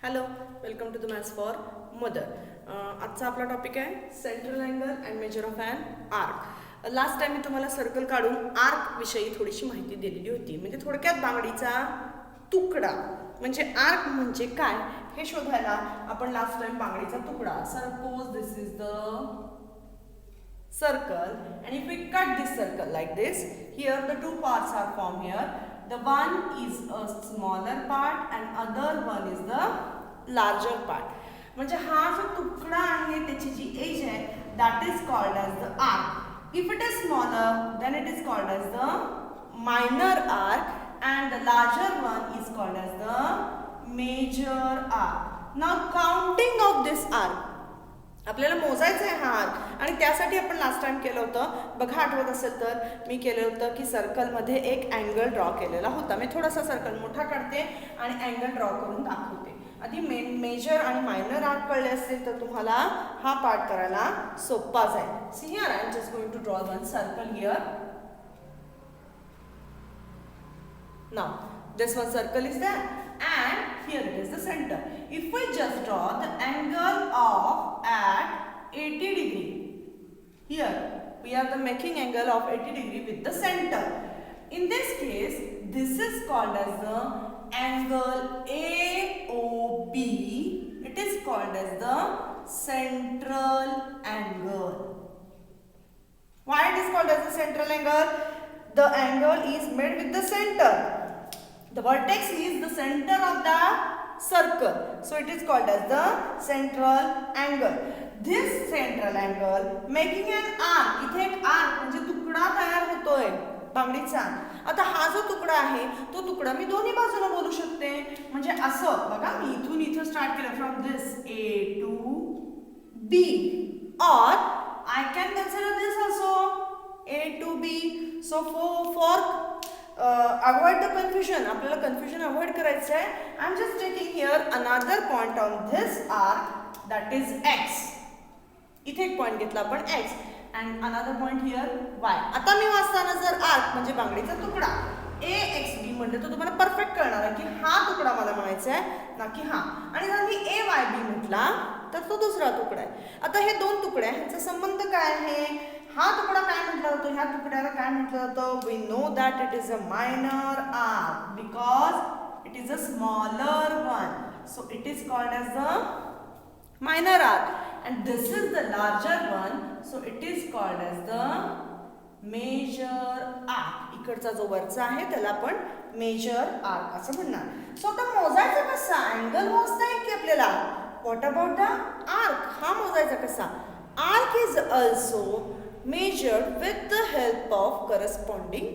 Hello, welcome to the maths for mother. आजचा आपला topic आहे central angle and measure of an arc. Last time मी तुम्हाला circle काढून आर्क विषयी थोडीशी माहिती दिलेली होती. म्हणजे थोडक्यात बांगडीचा तुकडा म्हणजे आर्क म्हणजे काय हे शोधायला आपण लास्ट टाइम बांगडीचा तुकडा. Suppose this is the circle, and if we cut this circle like this, here the two parts are formed here. The one is a smaller part and other one is the larger part. म्हणजे हा जो तुकडा आहे त्याची जी age आहे that is called as the arc. If it is smaller then it is called as the minor arc and the larger one is called as the major arc. Now counting of this arc, आपल्याला मोजायचं आहे हा arc आणि त्यासाठी आपण last time केलं होतं बघा, आठवत असेल तर मी केलं होतं की सर्कलमध्ये एक अँगल ड्रॉ केलेला होता. मी थोडासा सर्कल मोठा काढते आणि अँगल ड्रॉ करून दाखवते. आधी मेजर आणि मायनर आर्क कळले असतील तर तुम्हाला हा पार्ट करायला सोपा जाईल. See here I am just going to draw one circle here. Now this one circle is there and here it is the center. If we just draw the angle of at 80 degree, here we are the making angle of 80 degree with the center. In this case this is called as the angle AOB. It is called as the central angle. Why it is called as the central angle? The angle is made with the center. The vertex is the center of the circle, so it is called as the central angle. This central angle making an arc. इथे एक arc म्हणजे तुकडा तयार होतोय बांगडीचा. आता हा जो तुकडा आहे तो तुकडा मी दोन्ही बाजूला बोलू शकते. म्हणजे असं बघा, मी इथून इथं स्टार्ट केलं from this A to B, or I can consider this also A to B. So for avoid the confusion, आपल्याला confusion avoid करायचं आहे. I am just taking here another point on this arc, that is X. इथे एक point घेतला आपण X and another point here Y. आता मी वाचताना जर आर्क म्हणजे बांगडीचा तुकडा AXB म्हणलं तर तुम्हाला परफेक्ट कळणार आहे की हा तुकडा मला म्हणायचा आहे ना की हा. आणि जर मी AYB म्हटला तर तो दुसरा तुकडा आहे. आता हे दोन तुकडे ह्यांचा संबंध काय आहे? हा तुकडा काय म्हटला जातो, ह्या तुकड्याला काय म्हटलं जातं? We know that it is a minor arc because it is a smaller one, so it is called as the minor arc. And this is the larger one, so it is called as the major arc. इकडचा जो वरचा आहे त्याला आपण major arc असं म्हणणार. So आता मोजायचं कसा? अँगल मोजता येईल की आपल्याला? What about the arc? हा मोजायचा कसा? Arc is also measured with the help of corresponding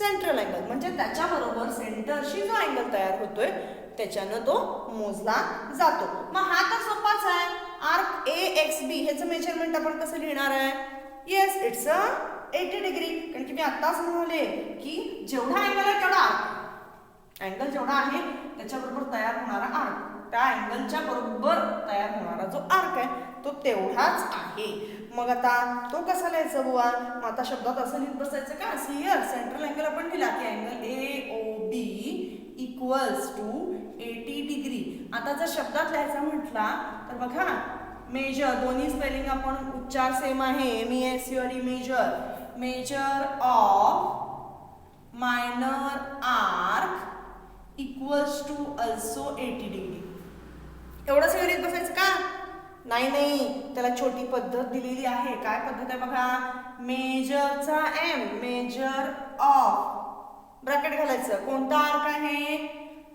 central angle. म्हणजे त्याच्याबरोबर सेंटरशी जो अँगल तयार होतोय त्याच्यानं तो मोजला जातो. मग हा तर सोपाच आहे. आर्क AXB ह्याचं मेजरमेंट आपण कसं लिहिणार आहे? Yes, it's a 80 degree. कारण की मी आत्ताच म्हणाले की जेवढा अँगल आहे तेवढा आर्क. अँगल जेवढा आहे त्याच्याबरोबर तयार होणारा आर्क, त्या अँगलच्या बरोबर तयार होणारा जो आर्क आहे तो तेवढाच आहे. मग आता तो कसा लिहायचा बुवा? मग आता शब्दात असं लिहित बसायचं का? हियर सेंट्रल अँगल आपण दिला की angle AOB equals to 80 degree. आता जर शब्दात लिहायचा म्हटला तर बघा, मेजर दोन्ही स्पेलिंग आपण उच्चार सेम आहे. MESU आणि major. Major of minor arc equals to also 80 degree. एवढंच लिहित बसायचं का? नाही, त्याला छोटी पद्धत दिलेली आहे. काय पद्धत आहे बघा? मेजरचा M, मेजर ऑफ ब्रॅकेट घालायचं. कोणता आर्क आहे?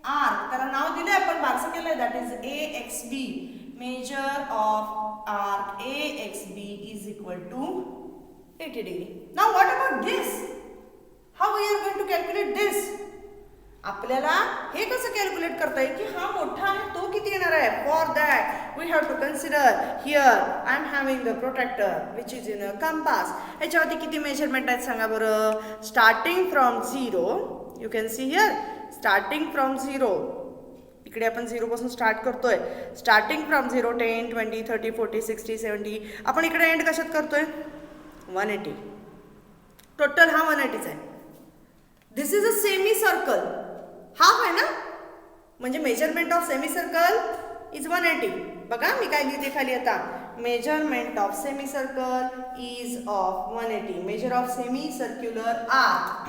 आर्क. त्याला नाव दिलंय आपण, बारसं केलंय, that is AXB. Measure of arc AXB is equal to 80 degree. Now what about this? How we are going to calculate this? आपल्याला हे कसं कॅल्क्युलेट करता येईल की हा मोठा आहे तो किती येणार आहे? For that we have to consider here I am having the protractor which is in a compass. ह्याच्यावरती किती मेजरमेंट आहेत सांगा बरं? Starting from 0, you can see here, starting from 0, इकडे आपण 0 पासून स्टार्ट करतोय. Starting from 0, 10, 20, 30, 40, 60, 70. आपण इकडे एंड कशात करतोय? 180. टोटल हा 180च आहे. This is a semi circle. Half आहे ना? म्हणजे measurement of semi circle is 180. बघा मी काय लिहिते खाली आता, measurement of semi circle is of 180. Measure of semi circular arc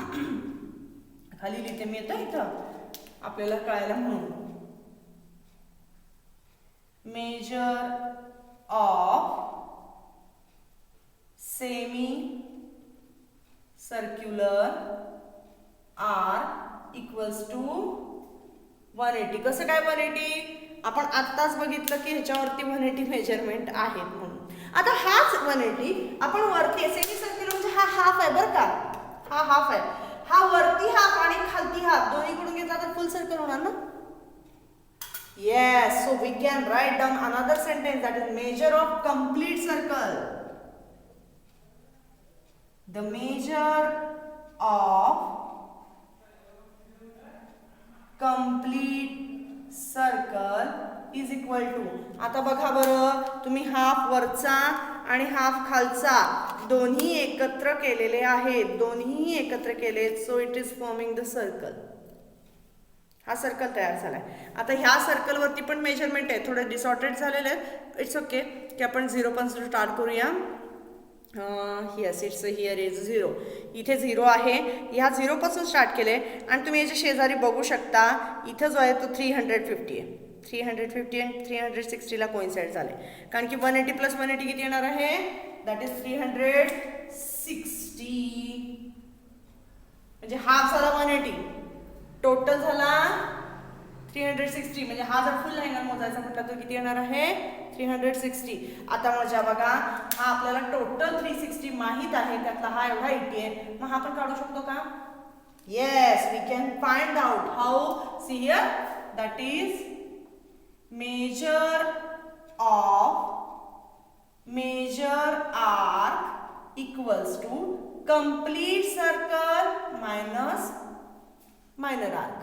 खाली लिहिते मी आता इथं आपल्याला कळायला म्हणून. Measure of semi circular arc equals to 180. कसं काय 180? आपण आत्ताच बघितलं की ह्याच्यावरती 180 मेजरमेंट आहेत म्हणून. आता हाच 180 आपण वरती सेमी सर्क्युलर म्हणजे हा हाफ आहे बरं का, हा हाफ आहे, हा वरती हाफ आणि खालती हाफ दोन्हीकडून घेतला तर फुल सर्कल होणार ना. Yes, so we can write down another sentence that is measure of complete circle. The measure of complete circle is equal to. आता बघा बरं, तुम्ही हाफ वरचा आणि हाफ खालचा दोन्ही एकत्र केलेले आहेत, दोन्ही एकत्र केलेत, so it is forming the circle. हा सर्कल तयार झालाय. आता ह्या सर्कल वरती पण मेजरमेंट आहे, थोडं डिसऑर्डर्ड झालेलं आहे. इट्स ओके की आपण 0 पासून स्टार्ट करूया. Yes, it's here is 0. इथे 0 आहे, ह्या 0 पासून स्टार्ट केले आणि तुम्ही याच्या शेजारी बघू शकता इथं जो आहे तो 350 आहे. 350 आणि 360 ला कोइन्साइड झाले, कारण की 180 प्लस 180 किती येणार आहे, दॅट इज 360. म्हणजे हाफ झाला 180, टोटल झाला 360. म्हणजे हा जर फुल लाईन मोजायचा म्हटलं तर किती येणार आहे, 360. आता मजा बघा, हा आपल्याला टोटल 360 माहित आहे, त्यातला हा एवढा 80 आहे, मग हा पण काढू शकतो का. Yes, we can find out how. See here, that is major arc equals to complete circle minus minor arc.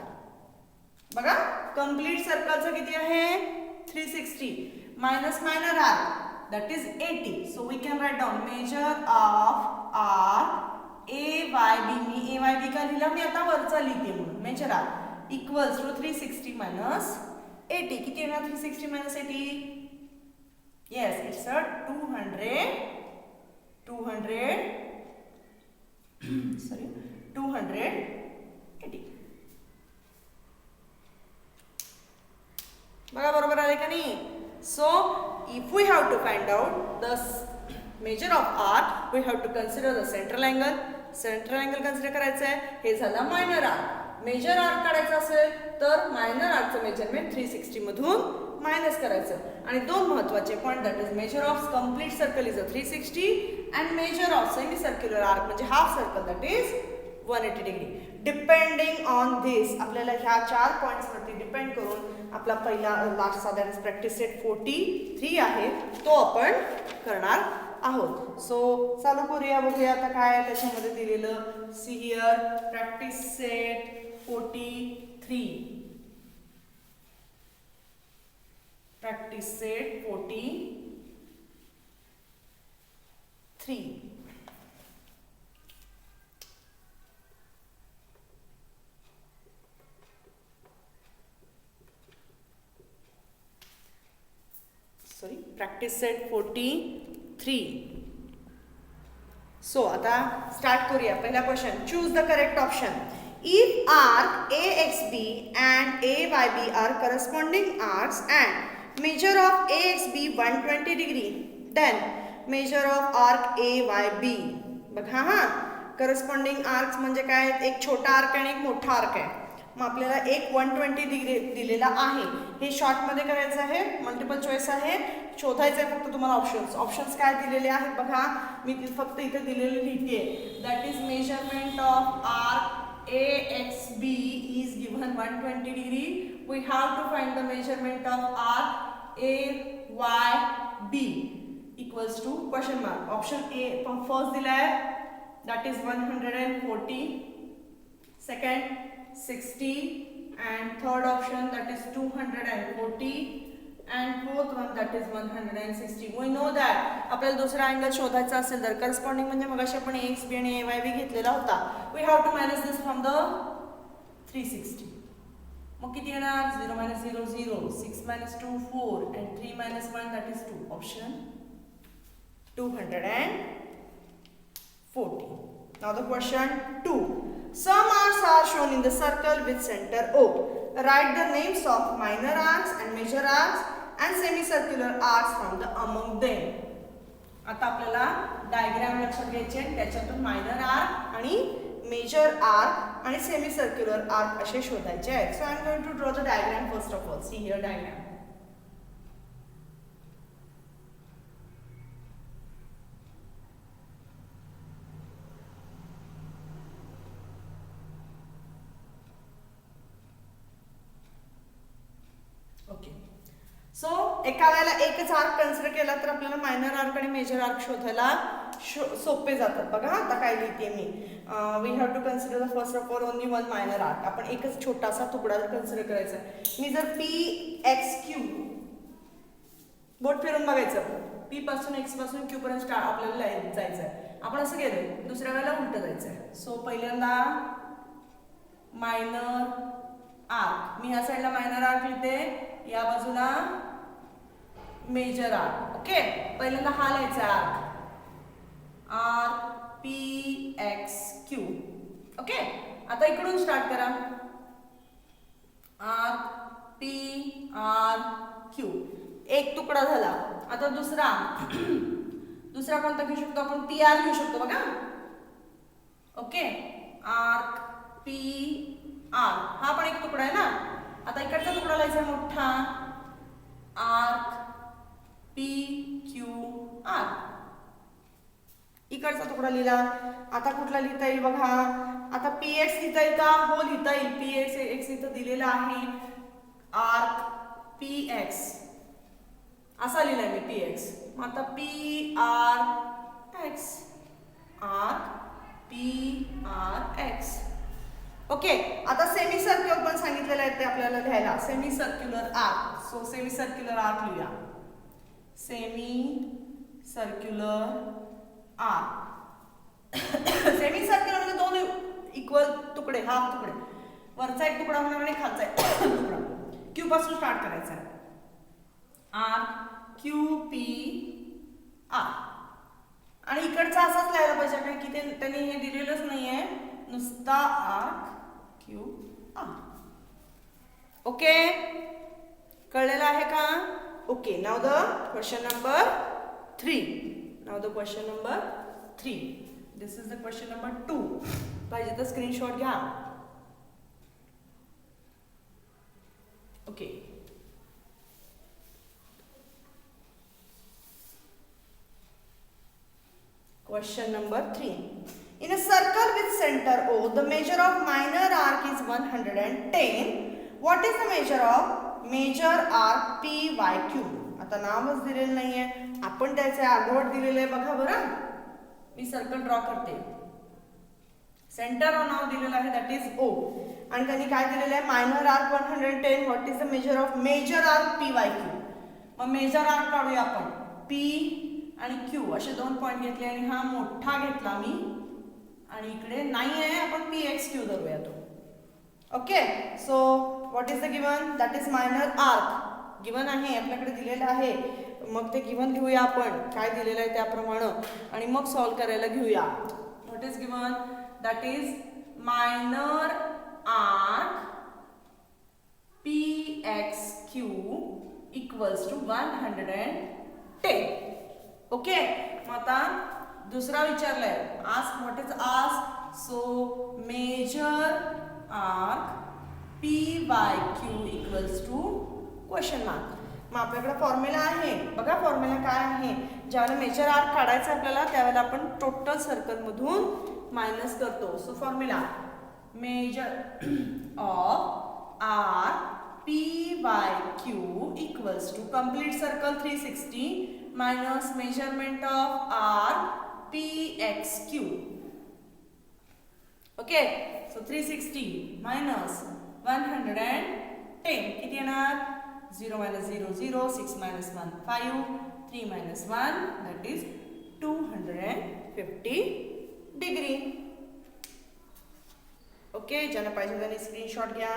बघा, कंप्लीट सर्कलचं किती आहे 360 minus minor arc that is 80. So we can write down major of arc AYB. मी AYB का लिहिला, मी आता वरचा लिहिते म्हणून. Major arc equals to 360 minus 80. किती येणार 360 मायनस 80? Yes, it's a 280. बघा बरोबर आले का नाही. So if we have to find out the major of arc, we have to consider the central angle. Central angle consider करायचं आहे, हे झालं मायनर आर्क. मेजर आर्क काढायचं असेल तर मायनर आर्कचं मेजरमेंट 360 मधून मायनस करायचं. आणि दोन महत्वाचे point, that is measure of complete circle is a 360 and measure of semi circular arc म्हणजे half circle that is 180 degree. Depending on this, आपल्याला ह्या 4 पॉईंट्सवरती डिपेंड करून आपला पहिला लास्ट साधारण प्रॅक्टिस सेट 43 आहे तो आपण करणार आहोत. सो चालू करूया, बघूया आता काय त्याच्यामध्ये दिलेलं. See here, practice set 43. Practice set 43. Sorry, practice set 43. So आता स्टार्ट करूया. पहिला question, choose the correct option. If arc AXB and AYB are corresponding arcs and measure of AXB 120 degree, then measure of arc AYB. बघा हा, corresponding arcs म्हणजे काय, एक छोटा arc आणि एक मोठा आर्क आहे. मग आपल्याला एक 120 डिग्री दिलेला आहे, हे शॉर्टमध्ये करायचं आहे, मल्टिपल चॉईस आहे, शोधायचं आहे फक्त तुम्हाला ऑप्शन्स काय दिलेले आहेत बघा. मी फक्त इथे दिलेले लिहिते. That is measurement of arc AXB is given 120 degree. We have to find the measurement of arc AYB equals to question mark. Option A first दिला है, that is 140. Second 60 and third option that is 240 and fourth one that is 160. We know that आपल्याला दुसरा angle शोधायचा असेल तर corresponding म्हणजे मगाशी आपण AXB आणि AYB घेतलेला होता. We have to minus this from the 360. मग किती येणार 0 minus 0 0 6 minus 2 4 and 3 minus 1 that is 2 option 240. Now the question 2. Some arcs are shown in the circle with center O. Write the names of minor arcs and major arcs and semicircular arcs from the among them. आता आपल्याला diagram लक्षात घ्यायचे आहे, त्याच्यातून minor arc आणि major arc आणि semi circular arc असे शोधायचे आहेत. So I am going to draw the diagram first of all. See here diagram. Okay. So एका वेळेला एकच आर्क कन्सिडर केला तर आपल्याला मायनर आर्क आणि मेजर आर्क शोधायला सोपे जातात. बघा आता काय लिहिते मी. We have to consider the first of all only one minor arc. आपण एकच छोटासा तुकडा कन्सिडर करायचा आहे. मी जर PXQ बोट फिरून बघायचं, P पासून X पासून Q पर्यंत आपल्याला जायचं आहे. आपण असं केलं, दुसऱ्या वेळेला उलट जायचं आहे. सो पहिल्यांदा मायनर आर्क, मी ह्या साईडला मायनर आर्क लिहिते, या बाजूला मेजर आर्क. ओके, पहिल्यांदा हा लिहायचा आर्क PXQ. ओके, आता इकडून स्टार्ट करा. आर्क PRQ, एक तुकडा झाला. आता दुसरा कोणता घेऊ शकतो आपण? TR घेऊ शकतो बघा. ओके, आर्क PR, हा पण एक तुकडा आहे ना. आता इकडचा तुकडा लिहायचा मोठा, आर्क PQR. इकडचा तुकडा लिहिला. आता कुठला लिहिता येईल बघा. आता PX लिहिता येईल का? हो लिहिता येईल. PX इथं दिलेला आहे. आर्क PX असा लिहिलाय मी PX. मग आता PRX, आर्क PRX. ओके, आता सेमी सर्क्युलर पण सांगितलेलं आहे ते आपल्याला लिहायला. Semi circular arc. So semi circular arc लिहूया. Semi circular arc. Semi circular म्हणजे दोन इक्वल तुकडे, हाफ तुकडे. वरचा एक तुकडा होणार आणि खालचा एक तुकडा. Q पासून स्टार्ट करायचा आहे. Arc QPR. आणि इकडचा असाच लिहायला पाहिजे कारण की त्यांनी हे दिलेलंच नाहीये, नुसता आर्क QR. ओके, कळलेलं आहे का? Okay, now the question number 3. Now the question number 3. This is the question number 2. पाहिजे तर स्क्रीनशॉट घ्या. Okay, question number 3. In a circle with center O, the measure of minor arc is 110. What is the measure of major arc PYQ? आता नावच दिलेलं नाहीये, आपण त्याचे अर्धवट दिलेलं आहे बघा बरं. मी सर्कल ड्रॉ करते. सेंटर नाव दिलेलं आहे, दॅट इज O. आणि त्यांनी काय दिलेलं आहे? Minor arc 110. What is the major of major arc PYQ? मग मेजर आर्क काढूया आपण. P आणि Q असे दोन पॉइंट घेतले आणि हा मोठा घेतला मी आणि इकडे नाही आहे, आपण PXQ धरूया तो. Okay, so what is the given? That is minor arc. Given आहे आपल्याकडे दिलेलं आहे. मग ते गिवन घेऊया आपण, काय दिलेलं आहे त्याप्रमाणे, आणि मग सॉल्व करायला घेऊया. What is given? That is minor arc PXQ equals to 110. Okay, मग आता दुसरा विचारलाय. Ask what is ask? So major arc PYQ equals to question mark. मग आपल्याकडे फॉर्म्युला आहे बघा. फॉर्म्युला काय आहे? ज्यावेळेला मेजर आर्क काढायचा आपल्याला त्यावेळेला आपण टोटल सर्कल मधून मायनस करतो. So formula major of arc PYQ equals to complete circle 360 minus measurement of arc PXQ. Okay, so 360 minus 110 किती येणार? 0 minus 0 0, 6 minus 1 5, 3 minus 1 that is 250 degree. Okay, ज्यांना पाहिजे त्यांनी स्क्रीनशॉट घ्या.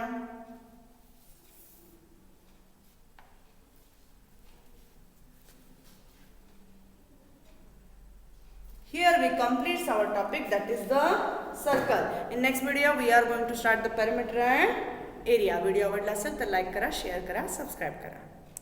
Here we complete our topic, that is the circle. In next video we are going to start the perimeter and area. Video आवडला असेल तर like करा, share करा, subscribe करा.